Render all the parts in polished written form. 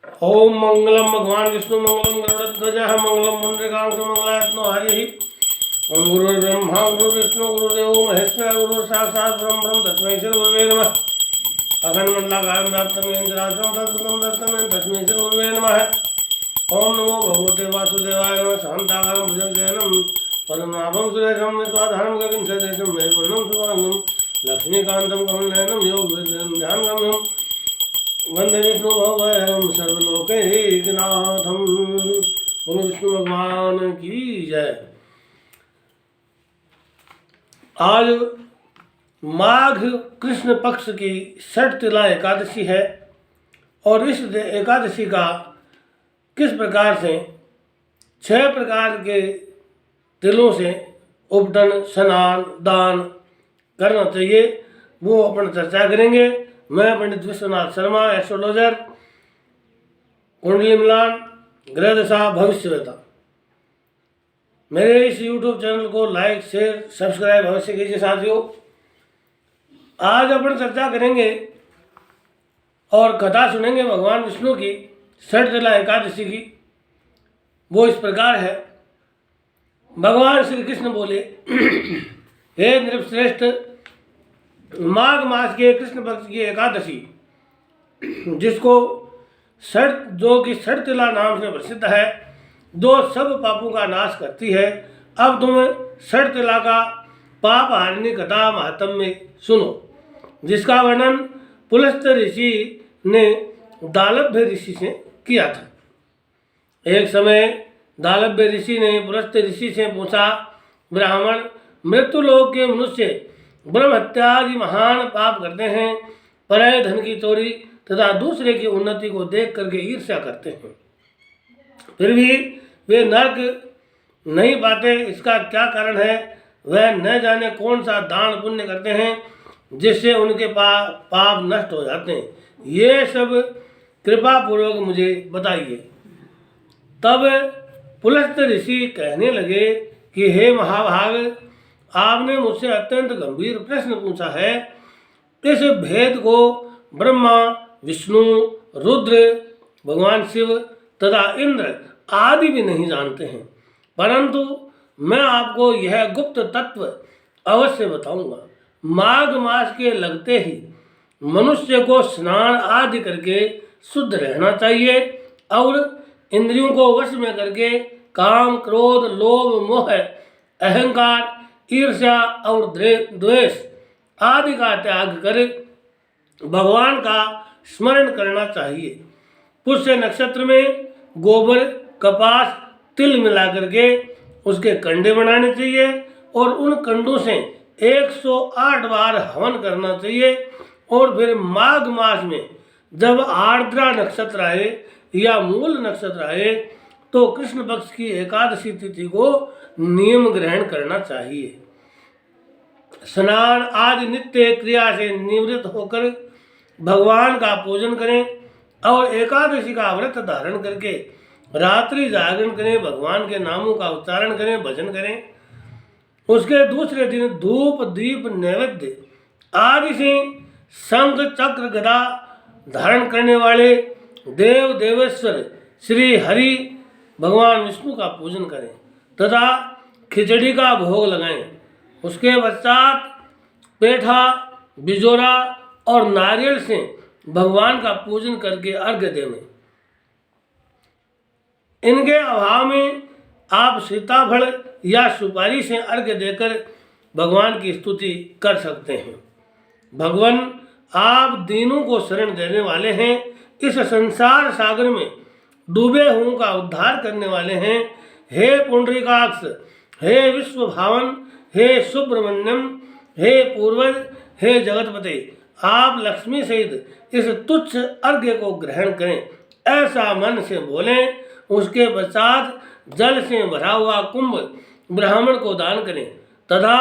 ओम मंगलम भगवान विष्णु मंगलम गरुड़ध्वज मंगलम पुंडरीकाक्ष मंगलायतनो हरि। ओम गुरुर्ब्रह्मा गुरुर्विष्णु गुरुदेव महेश्वर गुरु साक्षात् परब्रह्म तस्मै श्री गुरुवे नमः। अखंडमंडलाकारं व्याप्तं येन चराचरं तत्पदं दर्शनं तस्मै श्री गुरुवे नमः। ओम नमो भगवते वासुदेवाय नमः। शान्ताकारं भुजगशयनं पद्मनाभं सुरेशं विश्वाधारं गगनसदृशं मेघवर्णं शुभांगं लक्ष्मीकान्तं कमलनयनं योगविद्यां ध्यानगम्यं वंदे विष्णु भवभयं सर्वलोकैकनाथं। बोलो विष्णु भगवान की जय। आज माघ कृष्ण पक्ष की षठ तिला एकादशी है और इस एकादशी का किस प्रकार से 6 प्रकार के तिलों से उपटन स्नान दान करना चाहिए वो अपन चर्चा करेंगे। मैं पंडित विश्वनाथ शर्मा, एस्ट्रोलॉजर, कुंडली मिलान, ग्रह दशा, भविष्यवेता। मेरे इस YouTube चैनल को लाइक शेयर सब्सक्राइब अवश्य कीजिए साथियों। आज अपन चर्चा करेंगे और कथा सुनेंगे भगवान विष्णु की षठ तिला एकादशी की। वो इस प्रकार है। भगवान श्री कृष्ण बोले, हे नृपश्रेष्ठ, माघ मास के कृष्ण पक्ष की एकादशी जिसको जो कि षठ तिला नाम से प्रसिद्ध है, जो सब पापों का नाश करती है। अब तुम षठ तिला का पाप हारिणी कथा महात्म्य सुनो, जिसका वर्णन पुलस्त ऋषि ने दालभ्य ऋषि से किया था। एक समय दालभ्य ऋषि ने पुलस्त ऋषि से पूछा, ब्राह्मण मृत्युलोक के मनुष्य ब्रह्म हत्या आदि महान पाप करते हैं, पराये धन की चोरी तथा दूसरे की उन्नति को देख करके ईर्ष्या करते हैं, फिर भी वे नरक नहीं पाते, इसका क्या कारण है? वह न जाने कौन सा दान पुण्य करते हैं जिससे उनके पाप नष्ट हो जाते हैं। ये सब कृपा पूर्वक मुझे बताइए। तब पुलस्त ऋषि कहने लगे कि हे महाभाग, आपने मुझसे अत्यंत गंभीर प्रश्न पूछा है। इस भेद को ब्रह्मा, विष्णु, रुद्र, भगवान शिव तथा इंद्र आदि भी नहीं जानते हैं, परंतु मैं आपको यह गुप्त तत्व अवश्य बताऊंगा। माघ मास के लगते ही मनुष्य को स्नान आदि करके शुद्ध रहना चाहिए और इंद्रियों को वश में करके काम, क्रोध, लोभ, मोह, अहंकार, ईर्ष्या और द्वेष आदि का त्याग कर भगवान का स्मरण करना चाहिए। पुष्य नक्षत्र में गोबर, कपास, तिल मिला करके उसके कंडे बनाने चाहिए और उन कंडों से 108 बार हवन करना चाहिए। और फिर माघ मास में जब आर्द्रा नक्षत्र आए या मूल नक्षत्र आए तो कृष्ण पक्ष की एकादशी तिथि को नियम ग्रहण करना चाहिए। स्नान आदि नित्य क्रिया से निवृत्त होकर भगवान का पूजन करें और एकादशी का व्रत धारण करके रात्रि जागरण करें, भगवान के नामों का उच्चारण करें, भजन करें। उसके दूसरे दिन धूप, दीप, नैवेद्य आदि से शंख, चक्र, गदा धारण करने वाले देव देवेश्वर श्री हरि भगवान विष्णु का पूजन करें तथा खिचड़ी का भोग लगाएं। उसके पश्चात पेठा, बिजोरा और नारियल से भगवान का पूजन करके अर्घ्य देवें। इनके अभाव में आप सीताफल या सुपारी से अर्घ्य देकर भगवान की स्तुति कर सकते हैं। भगवान, आप दीनों को शरण देने वाले हैं, इस संसार सागर में डूबे हुओं का उद्धार करने वाले हैं। हे पुंडरीकाक्ष, हे विश्व भावन, हे सुब्रमण्यम, हे पूर्वज, हे जगतपते, आप लक्ष्मी सहित इस तुच्छ अर्घ्य को ग्रहण करें, ऐसा मन से बोलें। उसके पश्चात जल से भरा हुआ कुंभ ब्राह्मण को दान करें तथा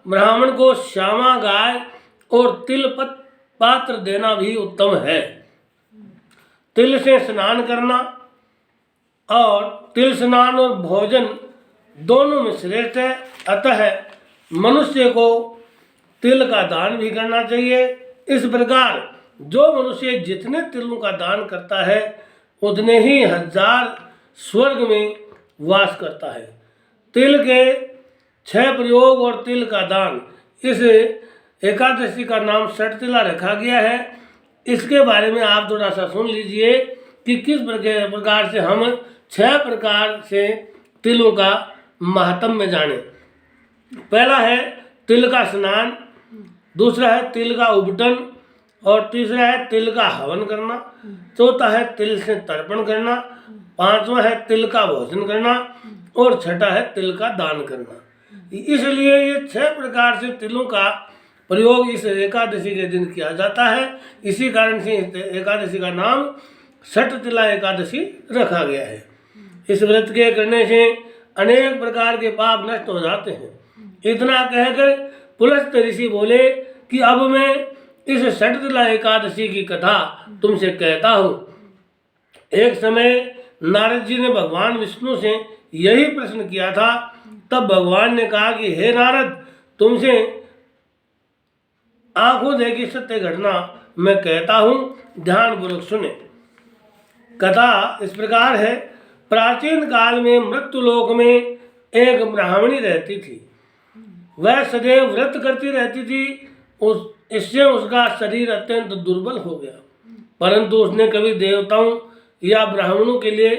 ब्राह्मण को श्यामा गाय और तिल पात्र देना भी उत्तम है। तिल से स्नान करना और तिल स्नान और भोजन दोनों में श्रेष्ठ है, अतः मनुष्य को तिल का दान भी करना चाहिए। इस प्रकार जो मनुष्य जितने तिलों का दान करता है उतने ही हजार स्वर्ग में वास करता है। तिल के 6 प्रयोग और तिल का दान, इस एकादशी का नाम षट तिला रखा गया है। इसके बारे में आप थोड़ा सा सुन लीजिए कि किस प्रकार से हम 6 प्रकार से तिलों का महात्म्य जाने। पहला है तिल का स्नान, दूसरा है तिल का उबटन, और तीसरा है तिल का हवन करना, चौथा है तिल से तर्पण करना, पांचवा है तिल का भोजन करना, और छठा है तिल का दान करना। इसलिए ये 6 प्रकार से तिलों का प्रयोग इस एकादशी के दिन किया जाता है। इसी कारण से इस एकादशी का नाम षट तिला एकादशी रखा गया है। इस व्रत के करने से अनेक प्रकार के पाप नष्ट हो जाते हैं। इतना कहकर पुलस्त ऋषि बोले कि अब मैं इस षट तिला एकादशी की कथा तुमसे कहता हूँ। एक समय नारद जी ने भगवान विष्णु से यही प्रश्न किया था। तब भगवान ने कहा कि हे नारद, तुमसे आंखों देखी सत्य घटना मैं कहता हूँ, ध्यानपूर्वक सुने। कथा इस प्रकार है। प्राचीन काल में मृत्युलोक में एक ब्राह्मणी रहती थी। वह सदैव व्रत करती रहती थी। इससे उसका शरीर अत्यंत दुर्बल हो गया, परंतु उसने कभी देवताओं या ब्राह्मणों के लिए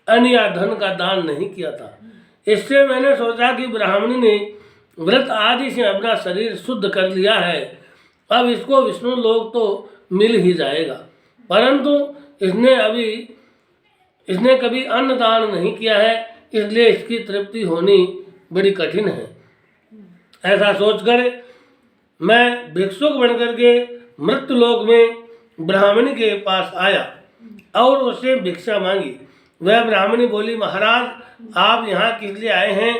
अन्न या धन का दान नहीं किया था। इससे मैंने सोचा कि ब्राह्मणी ने व्रत आदि से अपना शरीर शुद्ध कर लिया है, अब इसको विष्णु लोक तो मिल ही जाएगा, परंतु इसने कभी अन्न दान नहीं किया है, इसलिए इसकी तृप्ति होनी बड़ी कठिन है। ऐसा सोचकर मैं भिक्षुक बनकर के मृत्युलोक में ब्राह्मणी के पास आया और उससे भिक्षा मांगी। वह ब्राह्मणी बोली, महाराज, आप यहाँ किस लिए आए हैं?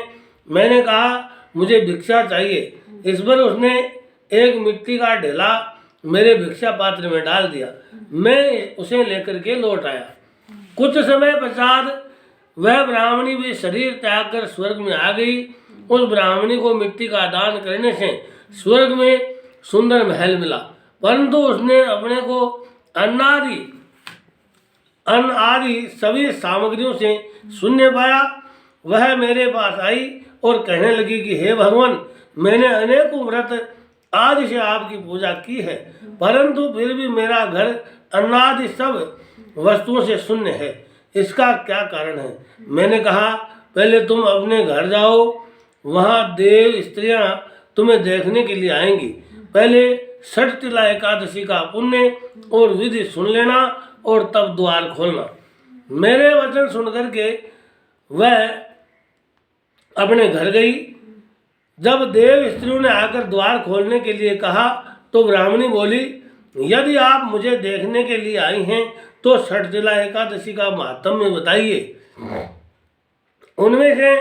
मैंने कहा, मुझे भिक्षा चाहिए। इस पर उसने एक मिट्टी का ढेला मेरे भिक्षा पात्र में डाल दिया। मैं उसे लेकर के लौट आया। कुछ समय पश्चात वह ब्राह्मणी भी शरीर त्याग कर स्वर्ग में आ गई। उस ब्राह्मणी को मिट्टी का दान करने से स्वर्ग में सुंदर महल मिला, परंतु उसने अपने को अन्न आदि सभी सामग्रियों से शून्य पाया। वह मेरे पास आई और कहने लगी कि हे भगवान, मैंने अनेकों व्रत आदि से आपकी पूजा की है, परंतु फिर भी मेरा घर अन्नादि सब वस्तुओं से शून्य है। इसका क्या कारण है? मैंने कहा, पहले तुम अपने घर जाओ, वहाँ देव स्त्रियाँ तुम्हें देखने के लिए आएंगी। पहले षट तिला एकादशी का पुण्य और विधि सुन लेना और तब द्वार खोलना। मेरे वचन सुनकर के वह अपने घर गई। जब देव स्त्रियों ने आकर द्वार खोलने के लिए कहा तो ब्राह्मणी बोली, यदि आप मुझे देखने के लिए आई हैं तो षट तिला एकादशी का महात्म्य बताइए। उनमें से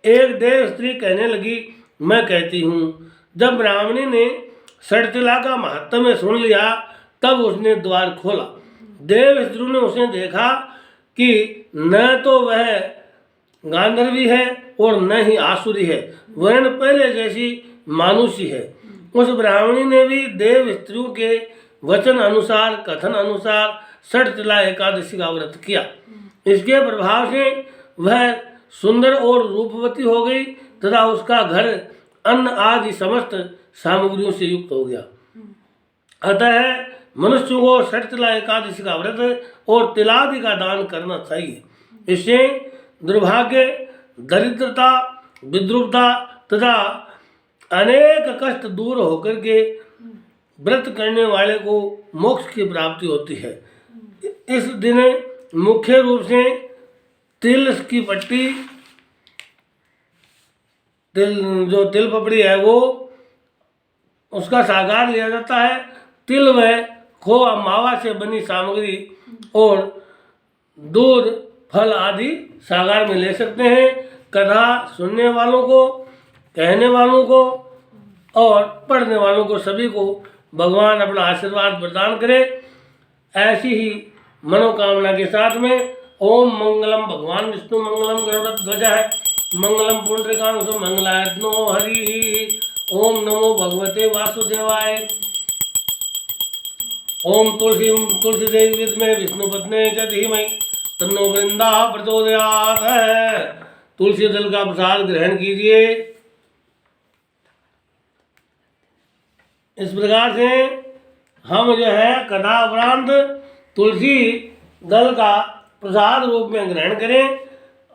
एक देव स्त्री कहने लगी, मैं कहती हूँ। जब ब्राह्मणी ने षट तिला का महात्म्य सुन लिया तब उसने द्वार खोला। देव स्त्रियों ने उसे देखा कि न तो वह गांधर्वी है और न ही आसुरी है, वरन पहले जैसी मानुषी है। उस ब्राह्मणी ने भी देव स्त्रियों के वचन अनुसार, कथन अनुसार षट तिला एकादशी का व्रत किया। इसके प्रभाव से वह सुंदर और रूपवती हो गई तथा उसका घर अन्न आदि समस्त सामग्रियों से युक्त हो गया। अतः मनुष्य को षट तिला एकादशी का व्रत और तिलादि का दान करना चाहिए। इससे दुर्भाग्य, दरिद्रता, विद्रुपता तथा अनेक कष्ट दूर होकर के व्रत करने वाले को मोक्ष की प्राप्ति होती है। इस दिन मुख्य रूप से तिल की पट्टी, तिल पपड़ी है वो, उसका सागार लिया जाता है। तिल व खोआ मावा से बनी सामग्री और दूध, फल आदि सागार में ले सकते हैं। कथा सुनने वालों को, कहने वालों को और पढ़ने वालों को सभी को भगवान अपना आशीर्वाद प्रदान करे। ऐसी ही मनोकामना के साथ में ओम मंगलम भगवान विष्णु मंगलम गरुड़ध्वज है मंगलम पुंडरीकाक्ष मंगलायतनो हरि। ओम नमो भगवते वासुदेवाय। ओम तुलसी देवी विद्महे विष्णुपत्नी च धीमहि तन्नो वृंदा प्रचोदयात् है। तुलसी दल का प्रसाद ग्रहण कीजिए। इस प्रकार से हम जो है कथा उपरांत तुलसी दल का प्रसाद रूप में ग्रहण करें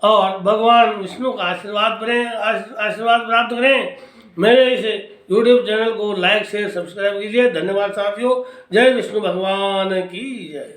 और भगवान विष्णु का आशीर्वाद प्राप्त करें। मेरे इस YouTube चैनल को लाइक शेयर सब्सक्राइब कीजिए। धन्यवाद साथियों। जय विष्णु भगवान की जय।